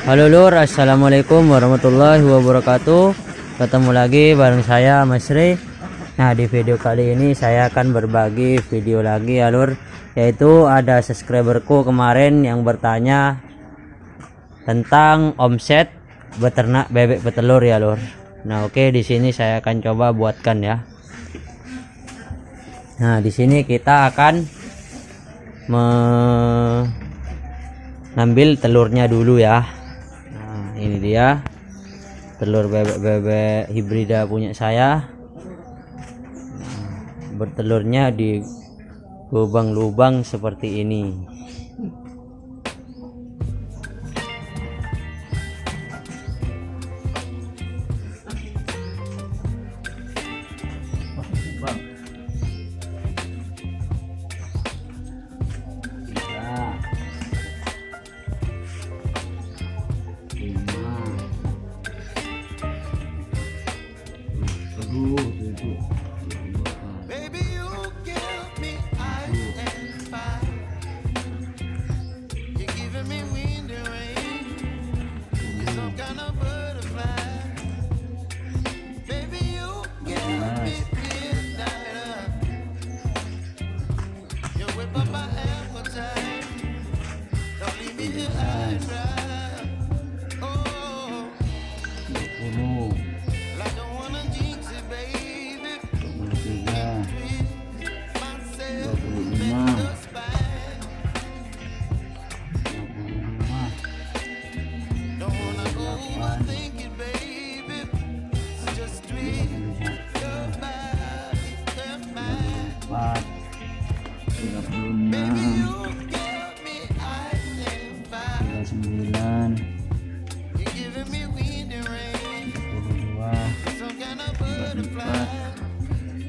Halo Lur, assalamualaikum warahmatullahi wabarakatuh. Ketemu lagi bareng saya Mas Ri. Nah, di video kali ini saya akan berbagi video lagi ya Lur, yaitu ada subscriberku kemarin yang bertanya tentang omset beternak bebek petelur ya Lur. Nah, oke, di sini saya akan coba buatkan ya. Nah, di sini kita akan mengambil telurnya dulu ya. Nah, ini dia telur bebek hibrida punya saya. Nah, bertelurnya di lubang-lubang seperti ini.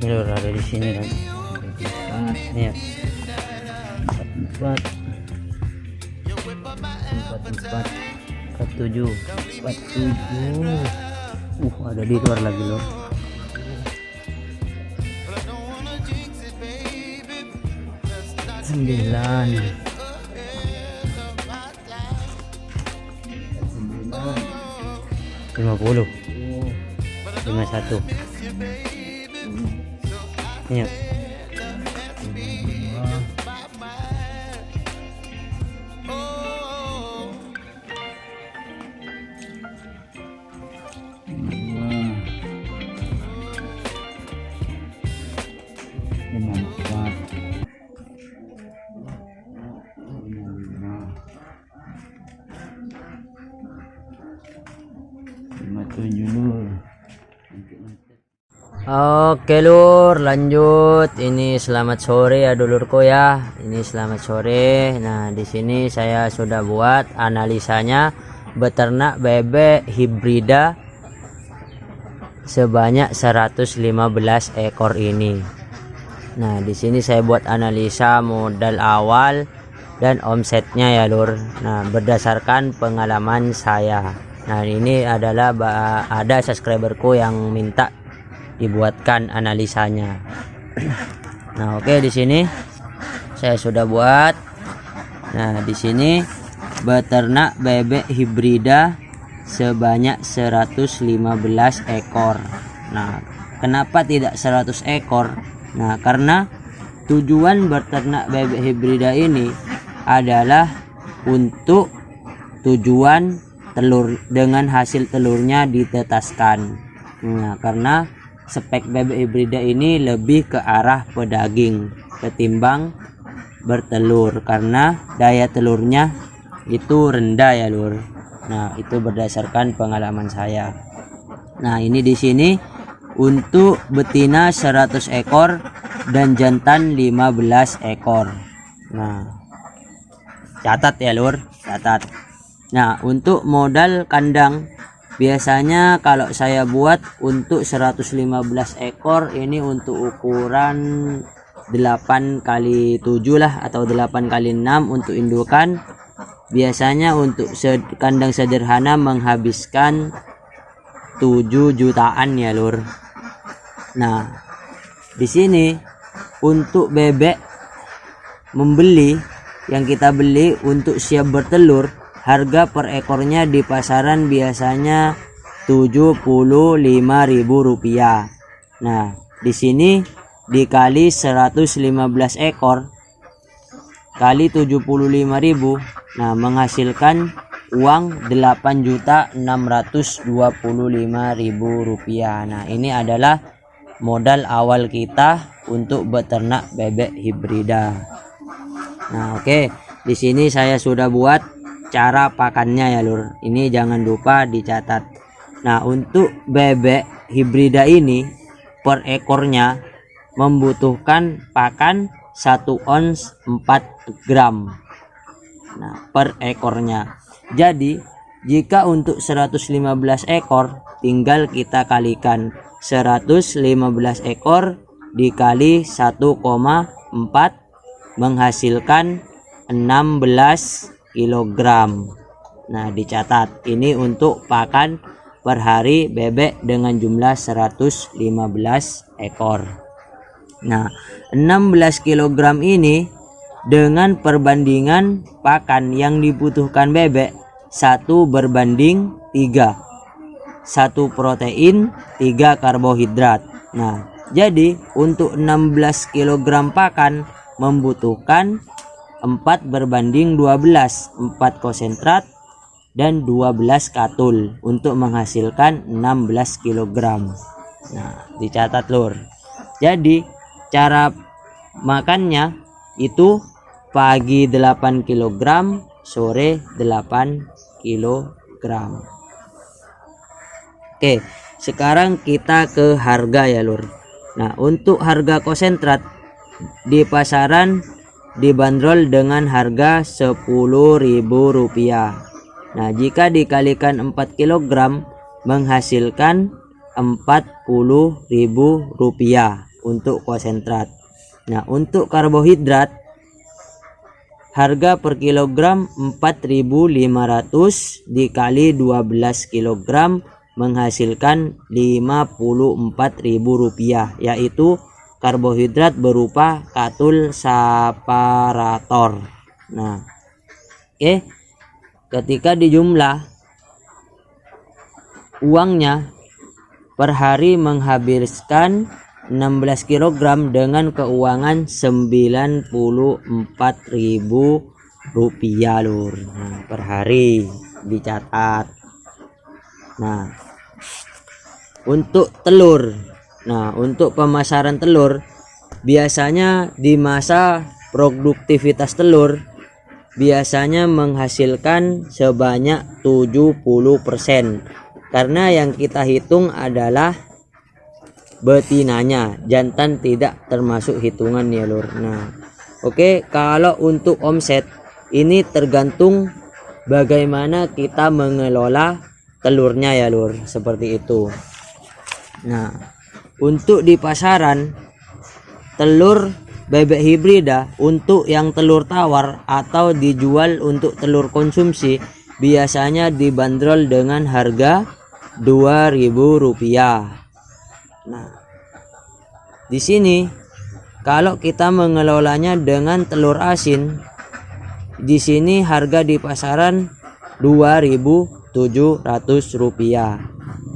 Ini Lur, ada di sini kan. Ini ya. 47. Ada di luar lagi Lur. Sembilan. 50. 51. Ini ya. 57 Lur. Oke Lur, lanjut. Ini selamat sore ya dulurku ya. Ini selamat sore. Nah, di sini saya sudah buat analisanya beternak bebek hibrida sebanyak 115 ekor ini. Nah, di sini saya buat analisa modal awal dan omsetnya ya Lur. Nah, berdasarkan pengalaman saya. Nah, ini adalah ada subscriberku yang minta dibuatkan analisanya. Nah, oke, di sini saya sudah buat. Nah, di sini beternak bebek hibrida sebanyak 115 ekor. Nah, kenapa tidak 100 ekor? Nah, karena tujuan beternak bebek hibrida ini adalah untuk tujuan telur, dengan hasil telurnya ditetaskan. Nah, karena spek bebek hibrida ini lebih ke arah pedaging ketimbang bertelur, karena daya telurnya itu rendah ya Lur. Nah, itu berdasarkan pengalaman saya. Nah, ini di sini untuk betina 100 ekor dan jantan 15 ekor. Nah, catat ya Lur, catat. Nah, untuk modal kandang biasanya kalau saya buat untuk 115 ekor ini untuk ukuran 8x7 lah, atau 8x6 untuk indukan. Biasanya untuk kandang sederhana menghabiskan 7 jutaan ya Lur. Nah, di sini untuk bebek membeli yang kita beli untuk siap bertelur harga per ekornya di pasaran biasanya Rp75.000. Nah, di sini dikali 115 ekor kali 75.000, nah menghasilkan uang Rp8.625.000. Nah, ini adalah modal awal kita untuk beternak bebek hibrida. Nah, oke. Di sini saya sudah buat cara pakannya ya, Lur. Ini jangan lupa dicatat. Nah, untuk bebek hibrida ini per ekornya membutuhkan pakan 1 ons 4 gram. Nah, per ekornya. Jadi, jika untuk 115 ekor, tinggal kita kalikan 115 ekor dikali 1,4 menghasilkan 16 kilogram. Nah, dicatat. Ini untuk pakan per hari bebek dengan jumlah 115 ekor. Nah, 16 kilogram ini dengan perbandingan pakan yang dibutuhkan bebek 1:3. 1 protein, 3 karbohidrat. Nah, jadi untuk 16 kilogram pakan membutuhkan 4:12, 4 konsentrat dan 12 katul untuk menghasilkan 16 kilogram. Nah, dicatat, Lur. Jadi cara makannya itu pagi 8 kilogram, sore 8 kilogram. Oke, sekarang kita ke harga ya, Lur. Nah, untuk harga konsentrat di pasaran dibanderol dengan harga Rp10.000. Nah, jika dikalikan 4 kilogram menghasilkan Rp40.000 untuk konsentrat. Nah, untuk karbohidrat harga per kilogram 4.500 dikali 12 kilogram menghasilkan Rp54.000, yaitu karbohidrat berupa katul separator. Nah, oke. Ketika dijumlah uangnya per hari menghabiskan 16 kg dengan keuangan Rp94.000, Lur. Nah, per hari dicatat. Nah, untuk telur. Nah, untuk pemasaran telur biasanya di masa produktivitas telur biasanya menghasilkan sebanyak 70%, karena yang kita hitung adalah betinanya, jantan tidak termasuk hitungan ya, Lur. Nah, oke, kalau untuk omset ini tergantung bagaimana kita mengelola telurnya ya, Lur, seperti itu. Nah, untuk di pasaran telur bebek hibrida untuk yang telur tawar atau dijual untuk telur konsumsi biasanya dibanderol dengan harga Rp2.000. Nah, di sini kalau kita mengelolanya dengan telur asin, di sini harga di pasaran Rp2.700.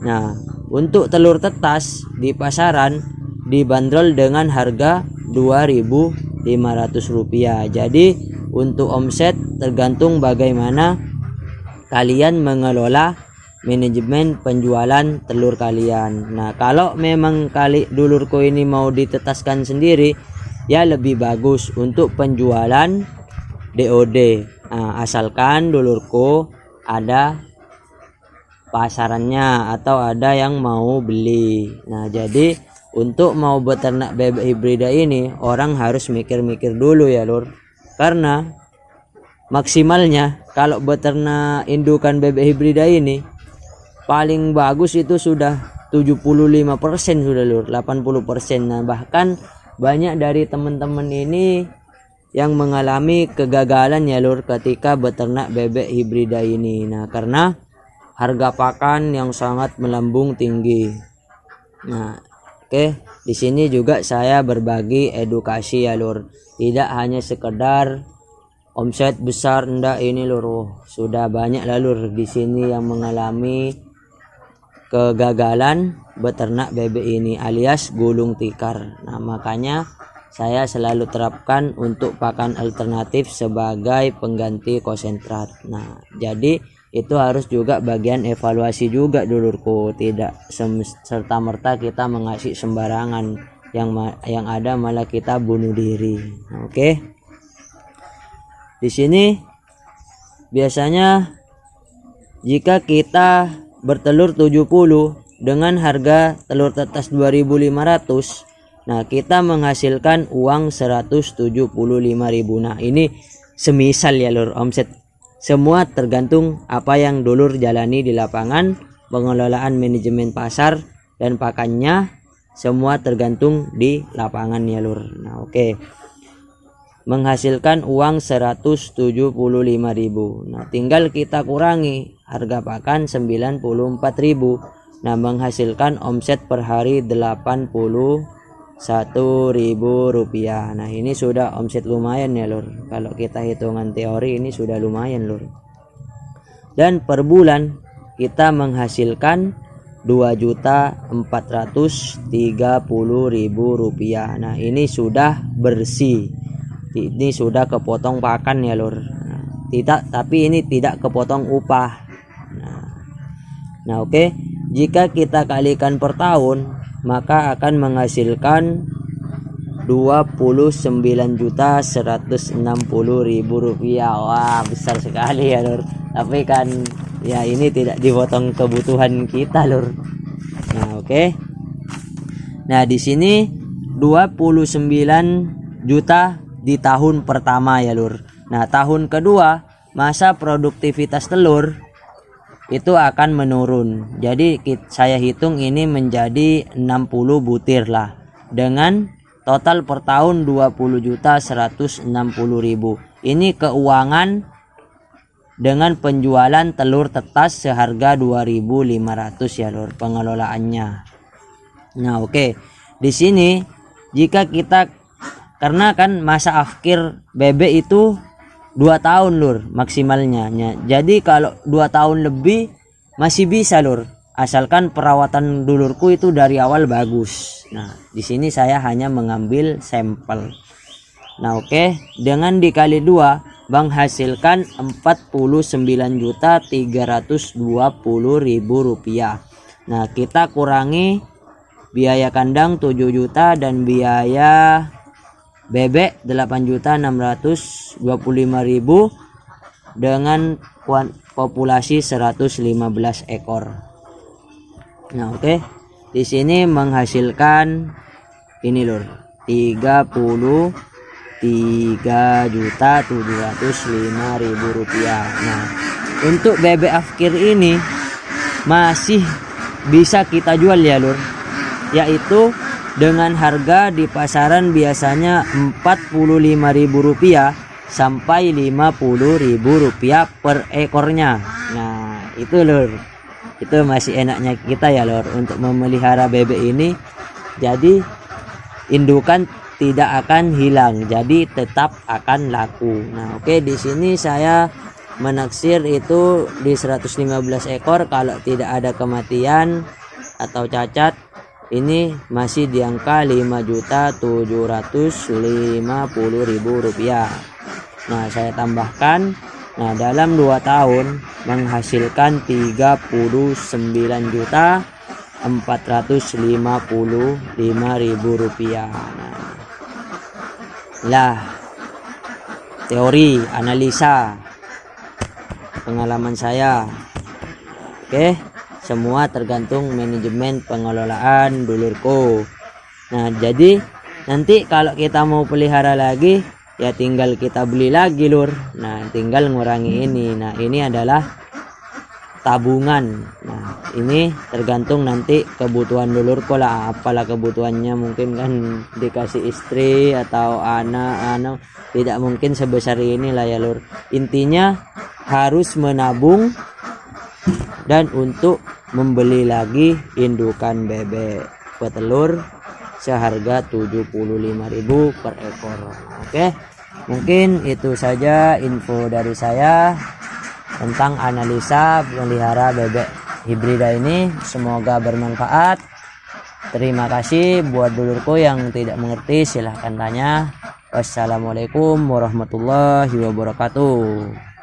Nah, untuk telur tetas di pasaran dibanderol dengan harga Rp2.500. Jadi untuk omset tergantung bagaimana kalian mengelola manajemen penjualan telur kalian. Nah, kalau memang dulurku ini mau ditetaskan sendiri, ya lebih bagus untuk penjualan DOD. Nah, asalkan dulurku ada pasarannya atau ada yang mau beli. Nah, jadi untuk mau beternak bebek hibrida ini orang harus mikir-mikir dulu ya, Lur. Karena maksimalnya kalau beternak indukan bebek hibrida ini paling bagus itu sudah 75% sudah, Lur, 80%. Nah, bahkan banyak dari teman-teman ini yang mengalami kegagalan ya, Lur, ketika beternak bebek hibrida ini. Nah, karena harga pakan yang sangat melambung tinggi. Nah, oke, di sini juga saya berbagi edukasi ya, Lur. Tidak hanya sekedar omset besar enggak ini lur. Sudah banyak lah lur di sini yang mengalami kegagalan beternak bebek ini alias gulung tikar. Nah, makanya saya selalu terapkan untuk pakan alternatif sebagai pengganti konsentrat. Nah, jadi itu harus juga bagian evaluasi juga dulurku, tidak serta merta kita mengasih sembarangan yang ada malah kita bunuh diri. Oke. Di sini biasanya jika kita bertelur 70 dengan harga telur tetas 2.500, nah kita menghasilkan uang 175.000. Nah, ini semisal ya lur, omset semua tergantung apa yang dulur jalani di lapangan, pengelolaan manajemen pasar dan pakannya semua tergantung di lapangan ya lur. Nah, oke. Menghasilkan uang 175.000. Nah, tinggal kita kurangi harga pakan 94.000. Nah, menghasilkan omset per hari 81.000 rupiah. Nah, ini sudah omset lumayan ya lur. Kalau kita hitungan teori ini sudah lumayan lur. Dan per bulan kita menghasilkan 2.430.000 rupiah. Nah, ini sudah bersih. Ini sudah kepotong pakan ya lur. Tapi ini tidak kepotong upah. Nah, oke. Jika kita kalikan per tahun, maka akan menghasilkan 29.160.000 rupiah. Wah, besar sekali ya lur. Tapi kan ya ini tidak dipotong kebutuhan kita lur. Nah, oke. Nah, di sini 29 juta di tahun pertama ya lur. Nah, tahun kedua masa produktivitas telur itu akan menurun. Jadi saya hitung ini menjadi 60 butir lah. Dengan total per tahun 20.160.000. Ini keuangan dengan penjualan telur tetas seharga 2.500 ya lur pengelolaannya. Nah, oke. Di sini jika kita karena kan masa akhir bebek itu 2 tahun lur maksimalnya. Jadi kalau 2 tahun lebih masih bisa lur, asalkan perawatan dulurku itu dari awal bagus. Nah, di sini saya hanya mengambil sampel. Nah, oke. Dengan dikali 2 menghasilkan 49.320.000 rupiah. Nah, kita kurangi biaya kandang 7 juta dan biaya bebek 8.625.000 dengan populasi 115 ekor. Nah, oke. Di sini menghasilkan ini lur 33.705.000 rupiah. Nah, untuk bebek akhir ini masih bisa kita jual ya lur, yaitu dengan harga di pasaran biasanya Rp45.000 sampai Rp50.000 per ekornya. Nah, itu lur. Itu masih enaknya kita ya lur untuk memelihara bebek ini. Jadi indukan tidak akan hilang. Jadi tetap akan laku. Nah, oke, di sini saya menaksir itu di 115 ekor kalau tidak ada kematian atau cacat. Ini masih di angka Rp5.750.000. Nah, saya tambahkan. Nah, dalam 2 tahun menghasilkan Rp39.455.000. Nah, teori analisa pengalaman saya. Oke. Semua tergantung manajemen pengelolaan dulurku. Nah, jadi nanti kalau kita mau pelihara lagi ya tinggal kita beli lagi lur. Nah, tinggal ngurangi ini. Nah, ini adalah tabungan. Nah, ini tergantung nanti kebutuhan dulurku lah. Apalah kebutuhannya, mungkin kan dikasih istri atau anak. Tidak mungkin sebesar ini lah ya lur. Intinya harus menabung dan untuk membeli lagi indukan bebek petelur seharga 75.000 per ekor. Oke. Mungkin itu saja info dari saya tentang analisa melihara bebek hibrida ini. Semoga bermanfaat. Terima kasih. Buat dulurku yang tidak mengerti silahkan tanya. Wassalamualaikum warahmatullahi wabarakatuh.